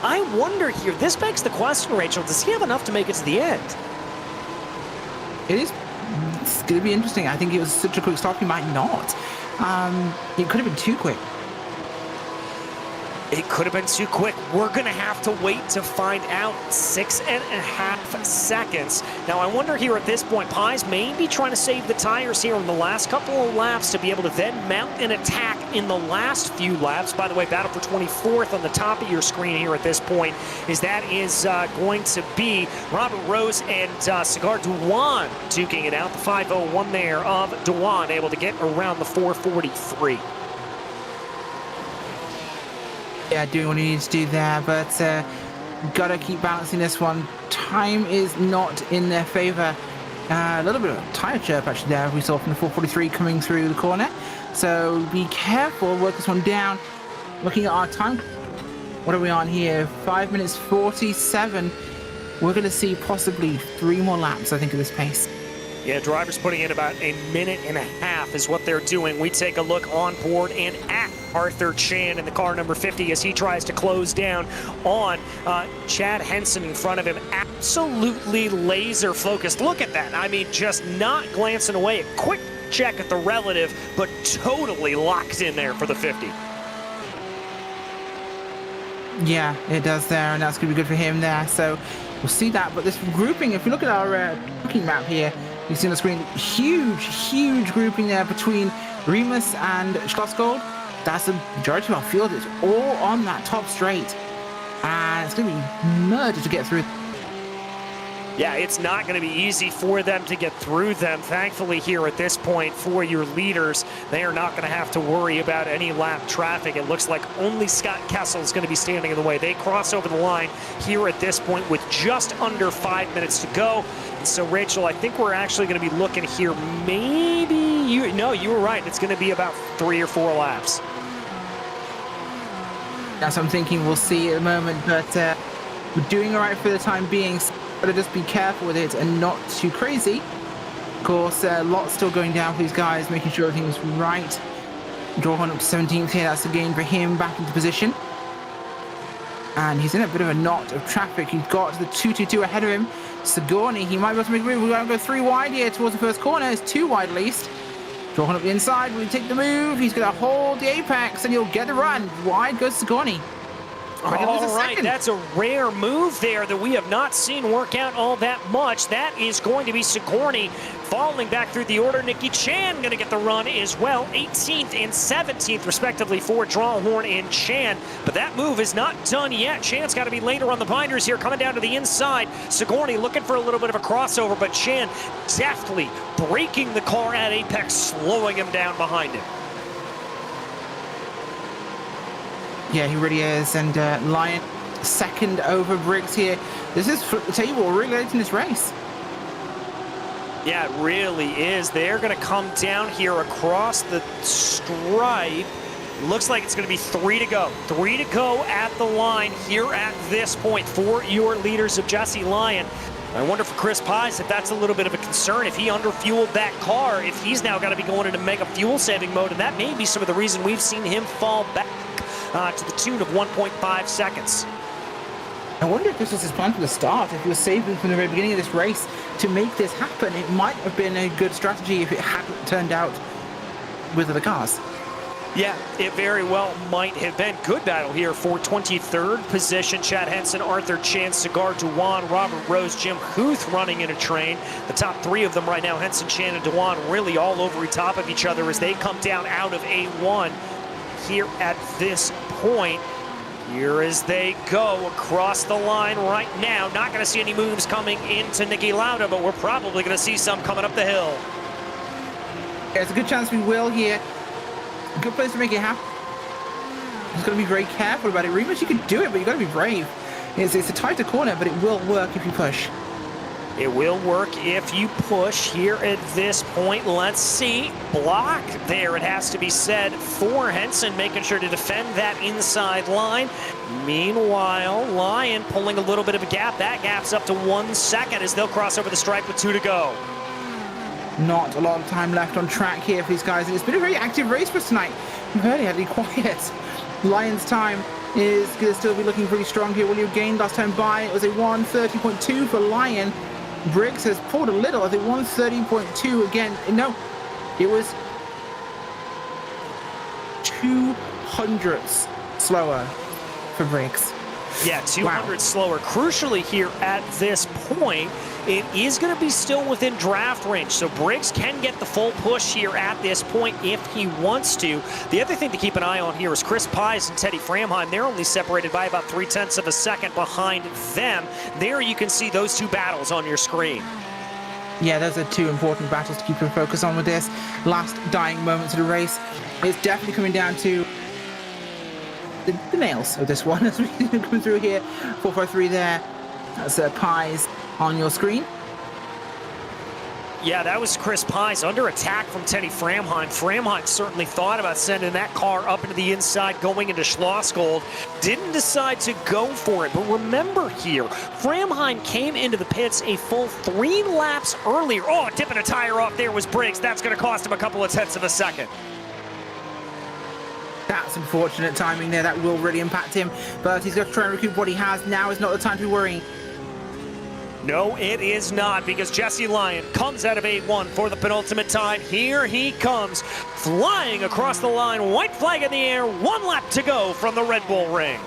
I wonder here, this begs the question, Rachel, does he have enough to make it to the end? It's going to be interesting. I think it was such a quick stop, he might not. It could have been too quick. It could have been too quick. We're going to have to wait to find out. 6.5 seconds. Now, I wonder here at this point, Pies may be trying to save the tires here in the last couple of laps to be able to then mount an attack in the last few laps. By the way, battle for 24th on the top of your screen here at this point is going to be Robert Rose and Cigar Douan duking it out. The 5:01 there of Douan able to get around the 4:43. Yeah, doing what he needs to do there, but gotta keep balancing this one. Time is not in their favor. A little bit of a tire chirp actually there we saw from the 443 coming through the corner. So be careful, work this one down. Looking at our time, what are we on here? 5 minutes 47. We're gonna see possibly 3 more laps, I think, at this pace. Yeah, drivers putting in about a minute and a half is what they're doing. We take a look on board and at Arthur Chan in the car number 50 as he tries to close down on Chad Henson in front of him. Absolutely laser focused. Look at that. I mean, just not glancing away. A quick check at the relative, but totally locked in there for the 50. Yeah, it does there, and that's going to be good for him there. So we'll see that. But this grouping, if you look at our booking map here, you see on the screen, huge grouping there between Remus and Schlossgold. That's the majority of our field. It's all on that top straight. And it's going to be murder to get through. Yeah, it's not going to be easy for them to get through them. Thankfully here at this point for your leaders, they are not going to have to worry about any lap traffic. It looks like only Scott Kessel is going to be standing in the way. They cross over the line here at this point with just under 5 minutes to go. And so, Rachel, I think we're actually going to be looking here maybe, you were right. It's going to be about 3 or 4 laps. That's what I'm thinking we'll see at the moment, but we're doing all right for the time being. But just be careful with it and not too crazy. Of course, lots still going down for these guys, making sure everything's right. Drawn up to 17th here, that's a gain for him, back into position. And he's in a bit of a knot of traffic. He's got the 222 ahead of him. Sigourney, he might be able to make a move. We're going to go 3 wide here towards the first corner. It's 2 wide at least. Drawn up the inside, will he take the move? He's going to hold the apex and he'll get the run. Wide goes Sigourney. All right, that's a rare move there that we have not seen work out all that much. That is going to be Sigourney falling back through the order. Nikki Chan going to get the run as well. 18th and 17th, respectively, for Drawhorn and Chan. But that move is not done yet. Chan's got to be later on the binders here, coming down to the inside. Sigourney looking for a little bit of a crossover, but Chan deftly braking the car at apex, slowing him down behind him. Yeah, he really is. And Lion second over Briggs here. This is flip the table really late in this race. Yeah, it really is. They're going to come down here across the stripe. Looks like it's going to be 3 to go. 3 to go at the line here at this point for your leaders of Jesse Lyon. I wonder for Chris Pies if that's a little bit of a concern, if he underfueled that car, if he's now got to be going into mega fuel saving mode, and that may be some of the reason we've seen him fall back to the tune of 1.5 seconds. I wonder if this was his plan from the start, if he was saving from the very beginning of this race to make this happen. It might have been a good strategy if it hadn't turned out with the cars. Yeah, it very well might have been. Good battle here for 23rd position. Chad Henson, Arthur Chan, Cigar Dewan, Robert Rose, Jim Huth running in a train. The top 3 of them right now, Henson, Chan, and Dewan, really all over top of each other as they come down out of A1 here at this point. Here as they go across the line right now. Not going to see any moves coming into Niki Lauda, but we're probably going to see some coming up the hill. There's a good chance we will here. Good place to make it happen. Just got to be very careful about it. Remus, you can do it, but you got to be brave. It's a tighter corner, but it will work if you push. It will work if you push here at this point. Let's see. Block there, it has to be said, for Henson, making sure to defend that inside line. Meanwhile, Lyon pulling a little bit of a gap. That gap's up to 1 second as they'll cross over the stripe with 2 to go. Not a lot of time left on track here for these guys. And it's been a very active race for us tonight. We've heard it had to be quiet. Lyon's time is going to still be looking pretty strong here. Will you gain last time by? It was a 1:30.2 for Lyon. Briggs has pulled a little. I think 1:30.2 again. No, it was 200ths slower for Briggs. Yeah, 200 slower. Crucially here at this point, it is going to be still within draft range, so Briggs can get the full push here at this point if he wants to. The other thing to keep an eye on here is Chris Pies and Teddy Framheim. They're only separated by about 0.3 of a second behind them. There you can see those 2 battles on your screen. Yeah, those are 2 important battles to keep your focus on with this. Last dying moments of the race. It's definitely coming down to the nails of this one as we come through here. 453 there. That's Pies on your screen. Yeah, that was Chris Pies under attack from Teddy Framheim. Framheim certainly thought about sending that car up into the inside, going into Schlossgold. Didn't decide to go for it. But remember here, Framheim came into the pits a full 3 laps earlier. Oh, tipping a tire off there was Briggs. That's going to cost him a couple of tenths of a second. That's unfortunate timing there. That will really impact him. But he's going to try and recoup what he has. Now is not the time to be worrying. No, it is not, because Jesse Lyon comes out of 8-1 for the penultimate time. Here he comes, flying across the line, white flag in the air, 1 lap to go from the Red Bull Ring.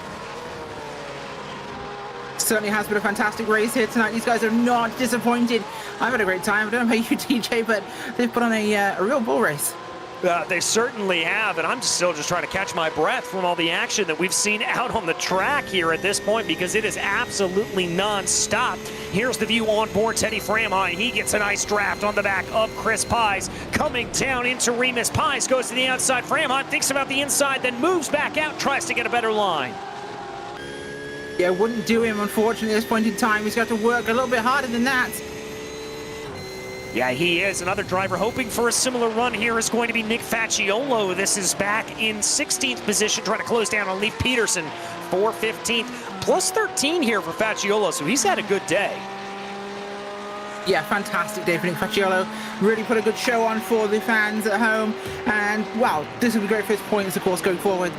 Certainly has been a fantastic race here tonight. These guys are not disappointed. I've had a great time. I don't know about you, TJ, but they've put on a real bull race. They certainly have, and I'm still just trying to catch my breath from all the action that we've seen out on the track here at this point, because it is absolutely non-stop. Here's the view on board Teddy Framheim. He gets a nice draft on the back of Chris Pies. Coming down into Remus. Pies goes to the outside. Framheim thinks about the inside, then moves back out, tries to get a better line. Yeah, wouldn't do him, unfortunately, at this point in time. He's got to work a little bit harder than that. Yeah, he is. Another driver hoping for a similar run here is going to be Nick Facciolo. This is back in 16th position, trying to close down on Leif Peterson for 15th. Plus 13 here for Facciolo, so he's had a good day. Yeah, fantastic day for Nick Facciolo. Really put a good show on for the fans at home. And, wow, this will be great for his points, of course, going forward.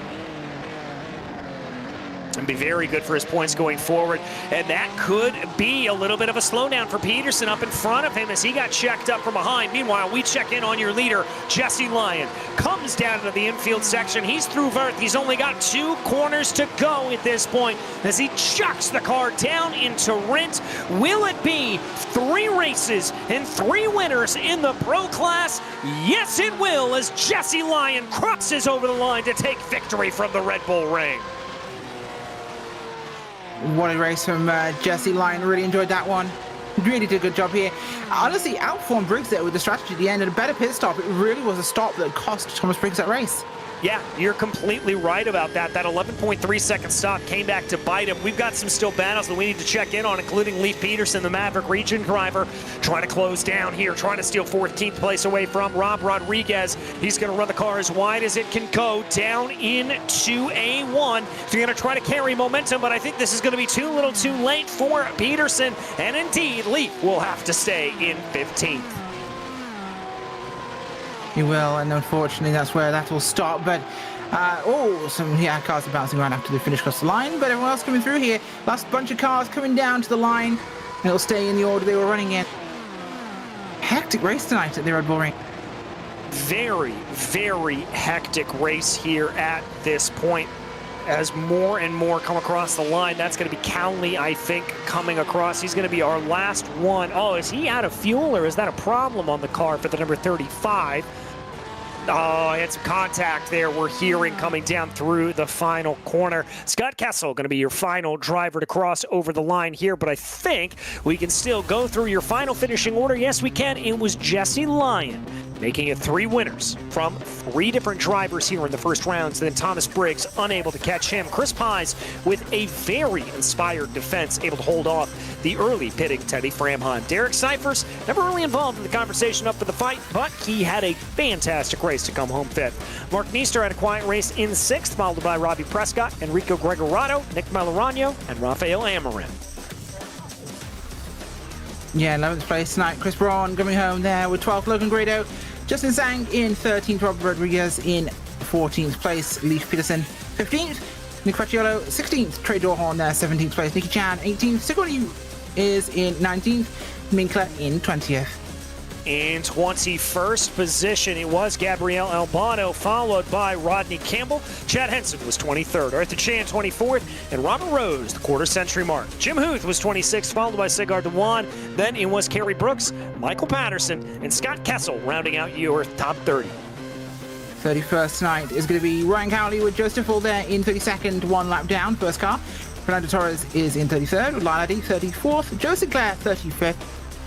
And be very good for his points going forward. And that could be a little bit of a slowdown for Peterson up in front of him as he got checked up from behind. Meanwhile, we check in on your leader, Jesse Lyon. Comes down to the infield section. He's through Vert. He's only got 2 corners to go at this point as he chucks the car down into Rint. Will it be 3 races and 3 winners in the Pro class? Yes, it will, as Jesse Lyon crosses over the line to take victory from the Red Bull Ring. What a race from Jesse Lyon. Really enjoyed that one. Really did a good job here. Honestly, outformed Briggs there with the strategy at the end and a better pit stop. It really was a stop that cost Thomas Briggs that race. Yeah, you're completely right about that. That 11.3 second stop came back to bite him. We've got some still battles that we need to check in on, including Leif Peterson, the Maverick region driver, trying to close down here, trying to steal 14th place away from Rob Rodriguez. He's going to run the car as wide as it can go down into A1. They're going to try to carry momentum, but I think this is going to be too little too late for Peterson. And indeed, Leif will have to stay in 15th. He will, and unfortunately that's where that will stop. But some cars are bouncing around after they finish across the line, but everyone else coming through here. Last bunch of cars coming down to the line, and it'll stay in the order they were running in. Hectic race tonight at the Red Bull Ring. Very, very hectic race here at this point. As more and more come across the line, that's going to be Cowley, I think, coming across. He's going to be our last one. Oh, is he out of fuel, or is that a problem on the car for the number 35? Oh, he had some contact there. We're hearing coming down through the final corner. Scott Kessel going to be your final driver to cross over the line here, but I think we can still go through your final finishing order. Yes, we can. It was Jesse Lyon making it 3 winners from 3 different drivers here in the first rounds. Then Thomas Briggs unable to catch him. Chris Pies with a very inspired defense, able to hold off the early pitting Teddy Framheim. Derek Cyphers never really involved in the conversation up for the fight, but he had a fantastic race to come home 5th. Mark Meester had a quiet race in 6th, followed by Robbie Prescott, Enrico Gregorato, Nick Malorano, and Rafael Amarin. Yeah, 11th place tonight. Chris Braun coming home there with 12th. Logan Grado. Justin Zhang in 13th. Robert Rodriguez in 14th place. Leif Peterson 15th. Nick Facciolo 16th. Trey Dorhorn there 17th place. Nicky Chan 18th. Sigurd is in 19th. Minkler in 20th. In 21st position, it was Gabriel Albano, followed by Rodney Campbell. Chad Henson was 23rd. Arthur Chan, 24th. And Robert Rose, the quarter-century mark. Jim Huth was 26th, followed by Sigurd Dewan. Then it was Kerry Brooks, Michael Patterson, and Scott Kessel rounding out your top 30. 31st tonight is going to be Ryan Cowley with Joe Stiffel there in 32nd, 1 lap down, first car. Fernando Torres is in 33rd, with Lyle Addy 34th, Joe Sinclair 35th,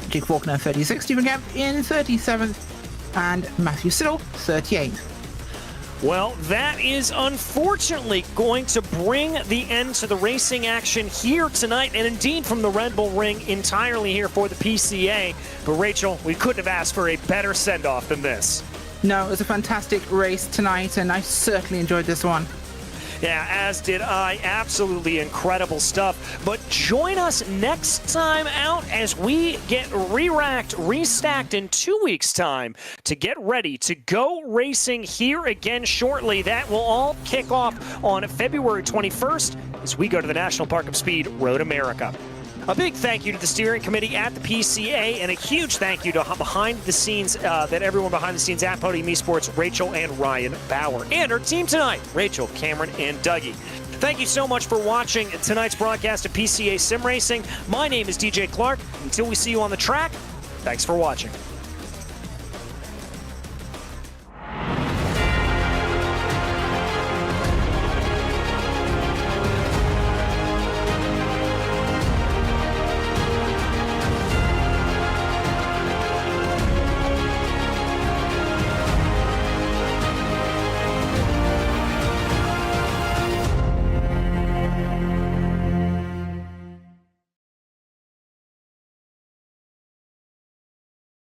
Jake Faulkner 36th, Stephen Kemp in 37th, and Matthew Siddle 38th. Well, that is unfortunately going to bring the end to the racing action here tonight, and indeed from the Red Bull Ring entirely here for the PCA. But Rachel, we couldn't have asked for a better send-off than this. No, it was a fantastic race tonight, and I certainly enjoyed this one. Yeah, as did I. Absolutely incredible stuff. But join us next time out as we get re-racked, restacked in 2 weeks' time to get ready to go racing here again shortly. That will all kick off on February 21st as we go to the National Park of Speed Road America. A big thank you to the steering committee at the PCA, and a huge thank you to behind the scenes, that everyone behind the scenes at Podium Esports, Rachel and Ryan Bauer, and our team tonight, Rachel, Cameron, and Dougie. Thank you so much for watching tonight's broadcast of PCA Sim Racing. My name is DJ Clark. Until we see you on the track, thanks for watching.